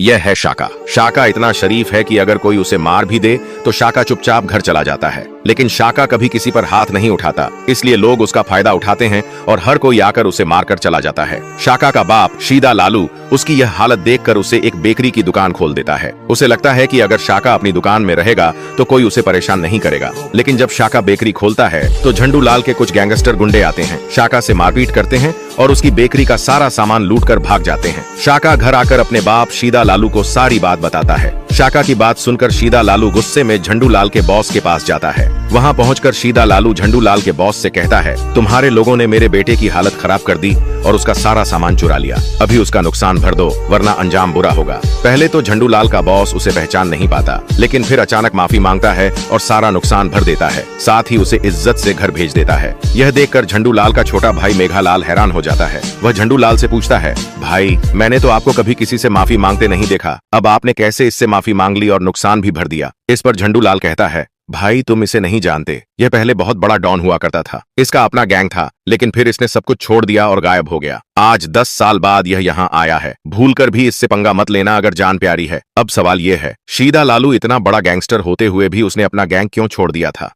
यह है शाका। शाका इतना शरीफ है कि अगर कोई उसे मार भी दे तो शाका चुपचाप घर चला जाता है, लेकिन शाका कभी किसी पर हाथ नहीं उठाता, इसलिए लोग उसका फायदा उठाते हैं और हर कोई आकर उसे मारकर चला जाता है। शाका का बाप शीदा लालू उसकी यह हालत देखकर उसे एक बेकरी की दुकान खोल देता है। उसे लगता है कि अगर शाका अपनी दुकान में रहेगा तो कोई उसे परेशान नहीं करेगा, लेकिन जब शाका बेकरी खोलता है तो झंडू लाल के कुछ गैंगस्टर गुंडे आते हैं, शाका से मारपीट करते हैं और उसकी बेकरी का सारा सामान लूटकर भाग जाते हैं। शाका घर आकर अपने बाप शीदा लालू को सारी बात बताता है। शाका की बात सुनकर शीदा लालू गुस्से में झंडू लाल के बॉस के पास जाता है। वहां पहुंचकर शीदा लालू झंडू लाल के बॉस से कहता है, तुम्हारे लोगों ने मेरे बेटे की हालत खराब कर दी और उसका सारा सामान चुरा लिया, अभी उसका नुकसान भर दो वरना अंजाम बुरा होगा। पहले तो झंडू लाल का बॉस उसे पहचान नहीं पाता, लेकिन फिर अचानक माफी मांगता है और सारा नुकसान भर देता है, साथ ही उसे इज्जत से घर भेज देता है। यह देखकर झंडू लाल का छोटा भाई मेघालाल हैरान हो जाता है। वह झंडू लाल से पूछता है, भाई मैंने तो आपको कभी किसी से माफी मांगते नहीं देखा, अब आपने कैसे इससे माफी मांग ली और नुकसान भी भर दिया। इस पर झंडू लाल कहता है, भाई तुम इसे नहीं जानते, यह पहले बहुत बड़ा डॉन हुआ करता था, इसका अपना गैंग था, लेकिन फिर इसने सब कुछ छोड़ दिया और गायब हो गया। आज 10 साल बाद यह यहाँ आया है, भूलकर भी इससे पंगा मत लेना अगर जान प्यारी है। अब सवाल यह है, शीदा लालू इतना बड़ा गैंगस्टर होते हुए भी उसने अपना गैंग क्यों छोड़ दिया था?